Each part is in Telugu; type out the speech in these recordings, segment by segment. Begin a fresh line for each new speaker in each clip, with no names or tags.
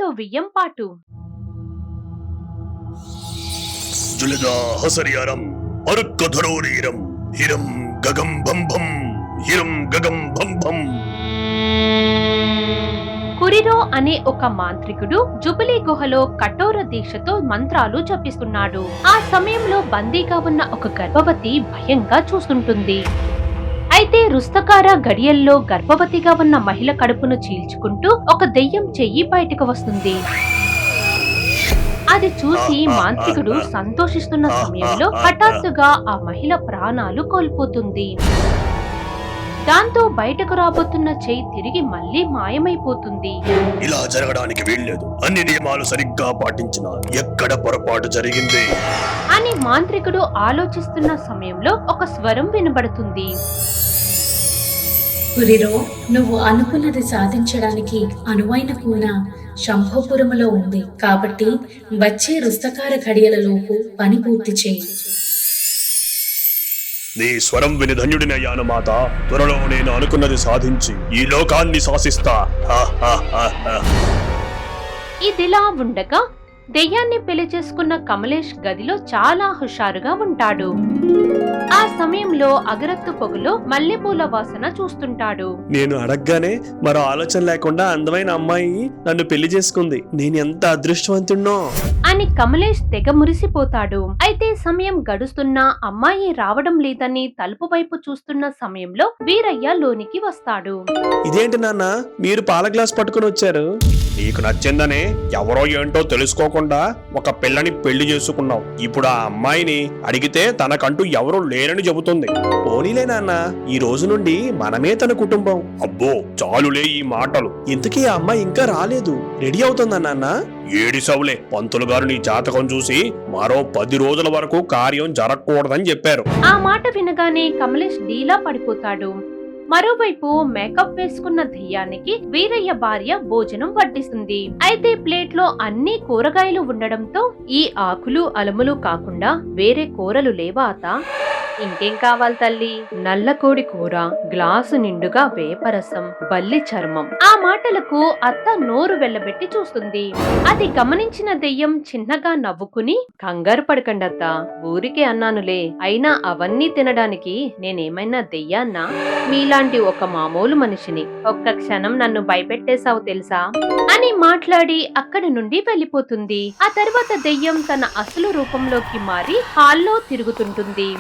దాంతో వియ్యంపాటు
జులదా హసరియారం అరుక్కధరోరీరం హిరం గగం భంభం హిరం గగం భంభం.
కురిరో అనే ఒక మాంత్రికుడు జుబిలీ గుహలో కఠోర దీక్షతో మంత్రాలు జపిస్తున్నాడు. ఆ సమయంలో బందీగా ఉన్న ఒక గర్భవతి భయంగా చూస్తుంటుంది. అయితే రుస్తకార గడియల్లో గర్భవతిగా ఉన్న మహిళ కడుపును చీల్చుకుంటూ ఒక దెయ్యం చెయ్యి బయటకు వస్తుంది. అది చూసి మాంత్రికుడు సంతోషిస్తున్న సమయంలో హఠాత్తుగా ఆ మహిళ ప్రాణాలు కోల్పోతుంది. దాంతో బయటకు రాబోతున్న చెయ్యి తిరిగి మళ్లీ మాయమైపోతుంది.
ఇలా జరగడానికి వీల్లేదు, అన్ని నియమాలు సరిగ్గా పాటించిన ఎక్కడ పొరపాటు జరిగింది
అని మాంత్రికుడు ఆలోచిస్తున్న సమయంలో ఒక స్వరం వినబడుతుంది.
కురిరో, నువ్వు అనుకున్నది సాధించడానికి అనువైన కూన శంభోపురములో ఉంది. కాబట్టి వచ్చే రుస్తకార ఘడియలలోపు పని పూర్తి చేయి.
నీ స్వరం విని ధన్యుడినయ్యాను మాత. త్వరలో నేను అనుకున్నది సాధించి ఈ లోకాన్ని శాసిస్తా.
ఇదిలా ఉండగా దెయ్యాన్ని పెళ్లి చేసుకున్న కమలేష్ గదిలో చాలా హుషారుగా ఉంటాడు. ఆ సమయంలో అగరత్తు పొగలో మల్లెపూల వాసన చూస్తుంటాడు.
నేను అడగగానే మరో ఆలోచన లేకుండా అందమైన అమ్మాయి నన్ను పెళ్లి చేసుకుంది. నేను ఎంత అదృష్టవంతుణ్ణో
అని కమలేష్ తెగ మురిసిపోతాడు. అయితే సమయం గడుస్తున్నా అమ్మాయి రావడం లేదని తలుపు వైపు చూస్తున్న సమయంలో వీరయ్య లోనికి వస్తాడు.
ఇదేంటి నాన్న, మీరు పాల గ్లాస్ పట్టుకుని వచ్చారు?
నీకు నచ్చిందనే ఎవరో ఏంటో తెలుసుకోకుండా ఒక పిల్లని పెళ్లి చేసుకున్నావు. ఇప్పుడు ఆ అమ్మాయిని అడిగితే తనకంటూ ఎవరూ లేరని చెబుతుంది.
పోనీలే నాన్న, ఈ రోజు నుండి మనమే తన కుటుంబం.
అబ్బో చాలులే ఈ మాటలు.
ఇంతకీ ఆ అమ్మాయి ఇంకా రాలేదు. రెడీ అవుతుందా నాన్న?
ఏడిసవులే, పంతులు గారు నీ జాతకం చూసి మరో 10 రోజుల వరకు కార్యం జరగకూడదని చెప్పారు.
ఆ మాట వినగానే కమలేష్ డీలా పడిపోతాడు. మరోవైపు మేకప్ వేసుకున్న దెయ్యానికి వీరయ్య భార్య భోజనం వడ్డిస్తుంది. అయితే ప్లేట్ లో అన్ని కూరగాయలు ఉండడంతో ఈ ఆకులు అలములు కాకుండా వేరే కూరలు లేవా అత? ఇంకేం కావాలి తల్లి? నల్ల కోడి కూర, గ్లాసు నిండుగా వేపరసం, బల్లి చర్మం. ఆ మాటలకు అత్త నోరు వెళ్ళబెట్టి చూస్తుంది. అది గమనించిన దెయ్యం చిన్నగా నవ్వుకుని, కంగారు పడకండి అత్త, ఊరికే అన్నానులే. అయినా అవన్నీ తినడానికి నేనేమైనా దెయ్యాన్నా? మీలాంటి ఒక మామూలు మనిషిని. ఒక్క క్షణం నన్ను భయపెట్టేశావు తెలుసా అని మాట్లాడి అక్కడి నుండి వెళ్లిపోతుంది. ఆ తర్వాత దెయ్యం తన అసలు రూపంలోకి మారి హాల్లో తిరుగుతుంటుంది.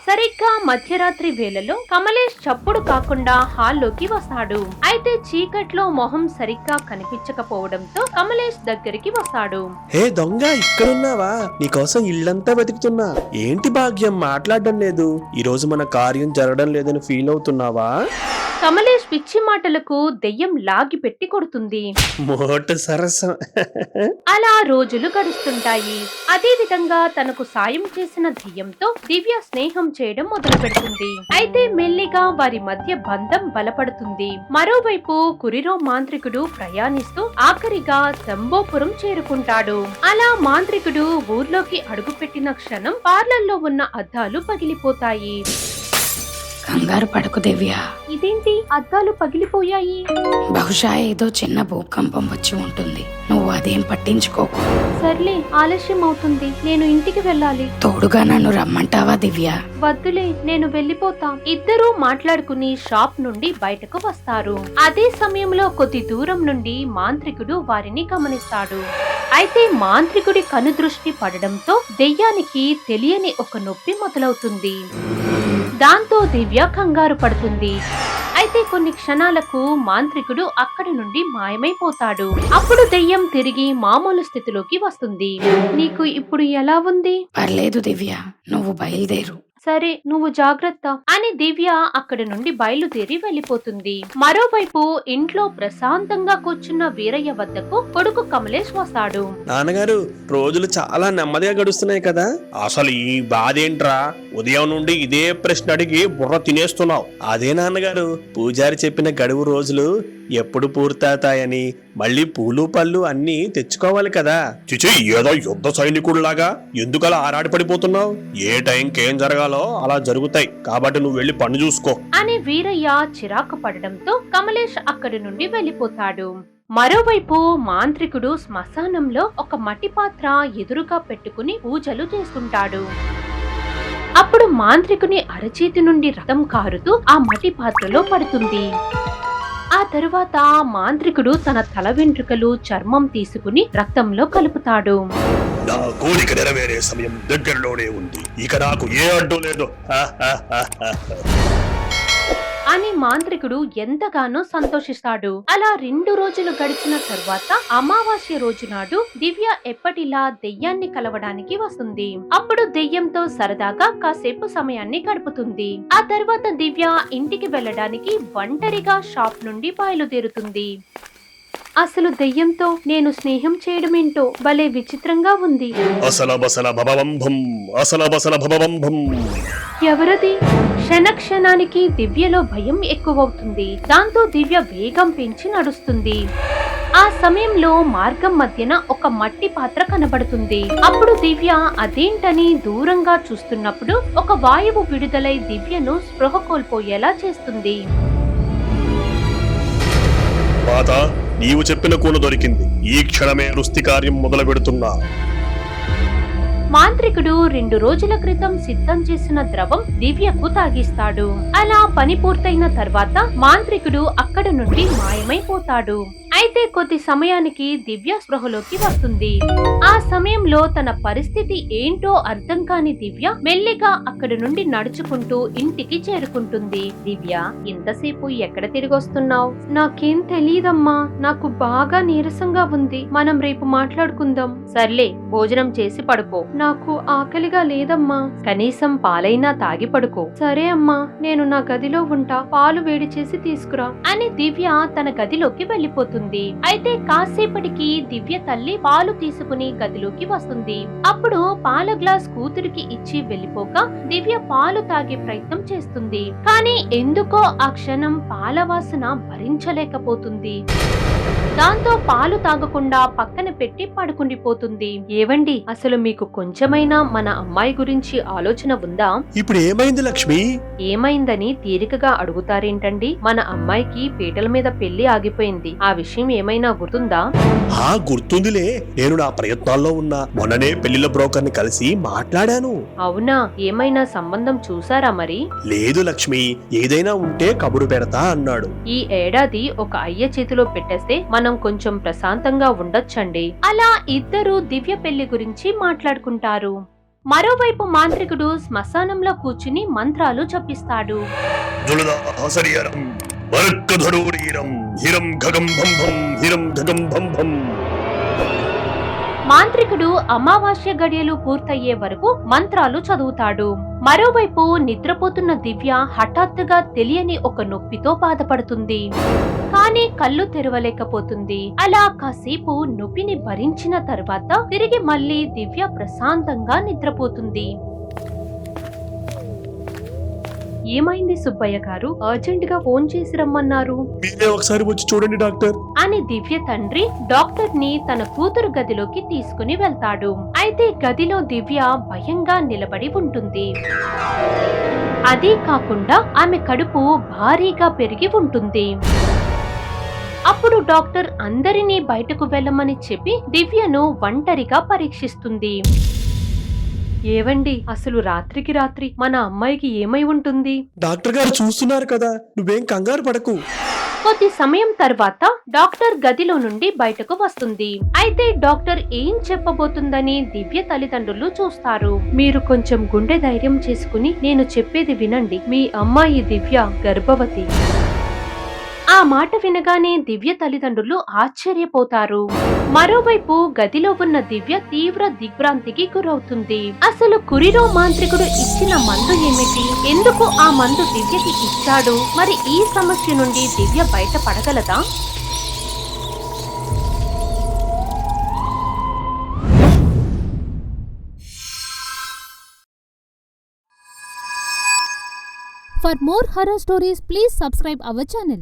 సరిగ్గా మధ్యరాత్రి వేళలో కమలేష్ చప్పుడు కాకుండా హాల్లోకి వస్తాడు. అయితే చీకట్లో మొహం సరిగ్గా కనిపించకపోవడంతో కమలేష్ దగ్గరికి వస్తాడు.
హే దొంగ, ఇక్కడున్నావా? నీకోసం ఇల్లంతా వెతుకుతున్నా. ఏంటి భాగ్యం మాట్లాడడం లేదు? ఈ రోజు మన కార్యం జరగడం లేదని ఫీల్ అవుతున్నావా?
కమలేష్ పిచ్చి మాటలకు దెయ్యం లాగి పెట్టి కొడుతుంది.
మోటు సరసం.
అలా రోజులు గడుస్తుంటాయి. అదే విధంగా తనకు సాయం చేసిన దెయ్యంతో దివ్య స్నేహం చేయడం మొదలు పెడుతుంది. అయితే మెల్లిగా వారి మధ్య బంధం బలపడుతుంది. మరోవైపు కురిరో మాంత్రికుడు ప్రయాణిస్తూ ఆఖరిగా శంభోపురం చేరుకుంటాడు. అలా మాంత్రికుడు ఊర్లోకి అడుగుపెట్టిన క్షణం పార్లర్లో ఉన్న అద్దాలు పగిలిపోతాయి.
కంగారు పడకు దివ్య.
ఇదేంటి అద్దాలు పగిలిపోయాయి?
బహుశా ఏదో చిన్న భూకంపం వచ్చి ఉంటుంది. నువ్వు అదేం పట్టించుకోకు.
సర్లే, ఆలస్యం అవుతుంది, నేను ఇంటికి వెళ్ళాలి.
తోడుగా నన్ను రమ్మంటావా దివ్య?
వద్దులే, నేను వెళ్ళిపోతా. ఇద్దరూ మాట్లాడుకుని షాప్ నుండి బయటకు వస్తారు. అదే సమయంలో కొద్ది దూరం నుండి మాంత్రికుడు వారిని గమనిస్తాడు. అయితే మాంత్రికుడి కనుదృష్టి పడడంతో దెయ్యానికి తెలియని ఒక నొప్పి మొదలవుతుంది. దాంతో దివ్య కంగారు పడుతుంది. అయితే కొన్ని క్షణాలకు మాంత్రికుడు అక్కడి నుండి మాయమైపోతాడు. అప్పుడు దెయ్యం తిరిగి మామూలు స్థితిలోకి వస్తుంది. నీకు ఇప్పుడు ఎలా ఉంది?
పర్లేదు దివ్య, నువ్వు బయలుదేరు.
సరే, నువ్వు జాగ్రత్త అని దివ్య అక్కడి నుండి బయలుదేరి వెళ్లిపోతుంది. మరోవైపు ఇంట్లో ప్రశాంతంగా కూర్చున్న వీరయ్య వద్దకు కొడుకు కమలేష్ వస్తాడు.
నాన్నగారు, రోజులు చాలా నెమ్మదిగా గడుస్తున్నాయి కదా?
అసలు ఈ బాధేంట్రా? ఉదయం నుండి ఇదే ప్రశ్న అడిగి బుర్ర తినేస్తున్నావు.
అదే నాన్నగారు, పూజారి చెప్పిన గడువు రోజులు ఎప్పుడు పూర్తవుతాయని మళ్ళీ పూలు పళ్ళు అన్ని తెచ్చుకోవాలి కదా.
చిచి, ఏదో యుద్ధ సైనికుడిలాగా ఎందుకలా ఆరాడిపడిపోతున్నావు? ఏ టైంకేం జరగాలో అలా జరుగుతాయి. కాబట్టి నువ్వు వెళ్ళి పని చూసుకో
అని వీరయ్య చిరాకు పడడంతో కమలేష్ అక్కడి నుండి వెళ్లిపోతాడు. మరోవైపు మాంత్రికుడు శ్మశానంలో ఒక మట్టి పాత్ర ఎదురుగా పెట్టుకుని పూజలు చేస్తుంటాడు. అప్పుడు మాంత్రికుని అరచేతి నుండి రక్తం కారుతూ ఆ మట్టి పాత్రలో పడుతుంది. ఆ తరువాత మాంత్రికుడు తన తల వెంట్రుకలు, చర్మం తీసుకుని రక్తంలో కలుపుతాడు.
నా కోరిక నెరవేరే సమయం దగ్గరలోనే ఉంది, ఇక నాకు ఏ అడ్డు లేదు
అని మాంత్రికుడు ఎంతగానో సంతోషిస్తాడు. అలా 2 రోజులు గడిచిన తర్వాత అమావాస్య రోజు నాడు దివ్య ఎప్పటిలా దెయ్యాన్ని కలవడానికి వస్తుంది. అప్పుడు దెయ్యంతో సరదాగా కాసేపు సమయాన్ని గడుపుతుంది. ఆ తర్వాత దివ్య ఇంటికి వెళ్ళడానికి ఒంటరిగా షాప్ నుండి బయలుదేరుతుంది. అసలు దెయ్యంతో నేను స్నేహం చేయడమేంటో భలే విచిత్రంగా ఉంది.
అసలబసల భవబంభం, అసలబసల భవబంభం.
ఎవరది? క్షణానికి దివ్యలో భయం ఎక్కువవుతుంది. దాంతో దివ్య వేగం పెంచి నడుస్తుంది. ఆ సమయంలో మార్గం మధ్యన ఒక మట్టి పాత్ర కనబడుతుంది. అప్పుడు దివ్య అదేంటని దూరంగా చూస్తున్నప్పుడు ఒక వాయువు విడుదలై దివ్యను స్పృహ కోల్పోయేలా చేస్తుంది.
మాత, నీవు చెప్పిన కూన దొరికింది. ఈ క్షణమే రుస్తి కార్యం మొదలు పెడుతున్నా.
మాంత్రికుడు 2 రోజుల క్రితం సిద్ధం చేసిన ద్రవం దివ్యకు తాగిస్తాడు. అలా పని పూర్తయిన తర్వాత మాంత్రికుడు అక్కడ నుండి మాయమైపోతాడు. అయితే కొద్ది సమయానికి దివ్య స్పృహలోకి వస్తుంది. ఆ సమయంలో తన పరిస్థితి ఏంటో అర్థం కాని దివ్య మెల్లిగా అక్కడి నుండి నడుచుకుంటూ ఇంటికి చేరుకుంటుంది. దివ్య, ఇంతసేపు ఎక్కడ తిరిగొస్తున్నావు? నాకేం తెలీదమ్మా, నాకు బాగా నీరసంగా ఉంది. మనం రేపు మాట్లాడుకుందాం. సర్లే, భోజనం చేసి పడుకో. నాకు ఆకలిగా లేదమ్మా. కనీసం పాలైనా తాగి పడుకో. సరే అమ్మా, నేను నా గదిలో ఉంటా. పాలు వేడి చేసి తీసుకురా అని దివ్య తన గదిలోకి వెళ్లిపోతుంది. అయితే కాసేపటికి దివ్య తల్లి పాలు తీసుకుని గదిలోకి వస్తుంది. అప్పుడు పాల గ్లాస్ కూతురికి ఇచ్చి వెళ్లిపోక దివ్య పాలు తాగే ప్రయత్నం చేస్తుంది. కానీ ఎందుకో ఆ క్షణం పాల వాసన భరించలేకపోతుంది. దాంతో పాలు తాగకుండా పక్కన పెట్టి పడుకుండిపోతుంది. ఏవండి, అసలు మీకు కొంచెమైనా మన అమ్మాయి గురించి ఆలోచన ఉందా?
ఇప్పుడు ఏమైంది లక్ష్మి?
ఏమైందని తీరికగా అడుగుతారేంటండి? మన అమ్మాయికి పీటల మీద పెళ్లి ఆగిపోయింది. ఆ విషయం ఏమైనా గుర్తుందా?
గుర్తుందిలే. నేను నా ప్రయత్నాల్లో ఉన్నా. మొన్ననే పెళ్లిల బ్రోకర్ ని కలిసి మాట్లాడాను.
అవునా? ఏమైనా సంబంధం చూసారా మరి?
లేదు లక్ష్మి, ఏదైనా ఉంటే కబురు పెడతా అన్నాడు.
ఈ ఏడాది ఒక అయ్య చేతిలో పెట్టేస్తే మనం కొంచెం ప్రశాంతంగా ఉండొచ్చండి. అలా ఇద్దరు దివ్య పెళ్లి గురించి మాట్లాడుకుంటారు. మరోవైపు మాంత్రికుడు శ్మశానంలో కూర్చుని మంత్రాలు జపిస్తాడు. మాంత్రికుడు అమావాస్య గడియలు పూర్తయ్యే వరకు మంత్రాలు చదువుతాడు. మరోవైపు నిద్రపోతున్న దివ్య హఠాత్తుగా తెలియని ఒక నొప్పితో బాధపడుతుంది. కానీ కళ్ళు తెరవలేకపోతుంది. అలా కాసేపు నొప్పిని భరించిన తర్వాత తిరిగి మళ్ళీ దివ్య ప్రశాంతంగా నిద్రపోతుంది. ఏమైంది సుబ్బయ్య గారు? అర్జెంట్ గా ఫోన్ చేసి రమ్మన్నారు.
మీరే ఒకసారి వచ్చి చూడండి డాక్టర్
అని దివ్య తండ్రి డాక్టర్ ని తన కూతురు గదిలోకి తీసుకుని వెళ్తాడు. అయితే గదిలో దివ్య భయంగా నిలబడి ఉంటుంది. అదే కాకుండా ఆమె కడుపు భారీగా పెరిగి ఉంటుంది. అప్పుడు డాక్టర్ అందరినీ బయటకు వెళ్ళమని చెప్పి దివ్యను ఒంటరిగా పరీక్షిస్తుంది. ఏవండి, అసలు రాత్రికి రాత్రి మన అమ్మాయికి ఏమై ఉంటుంది?
డాక్టర్ గారు చూస్తున్నారు కదా, నువ్వేం కంగారు పడకు.
కొద్ది సమయం తర్వాత డాక్టర్ గదిలో నుండి బయటకు వస్తుంది. అయితే డాక్టర్ ఏం చెప్పబోతుందని దివ్య తల్లిదండ్రులు చూస్తారు. మీరు కొంచెం గుండె ధైర్యం చేసుకుని నేను చెప్పేది వినండి. మీ అమ్మాయి దివ్య గర్భవతి. ఆ మాట వినగానే దివ్య తల్లిదండ్రులు ఆశ్చర్యపోతారు. మరోవైపు గదిలో ఉన్న దివ్య తీవ్ర దిగ్భ్రాంతికి గురవుతుంది. అసలు కురిరో మాంత్రికుడు ఇచ్చిన మందు ఏమిటి? ఎందుకు ఆ మందు దివ్యకి ఇచ్చాడు? మరి ఈ సమస్య నుండి దివ్య బయటపడగలదా?
For more horror stories, please subscribe our channel.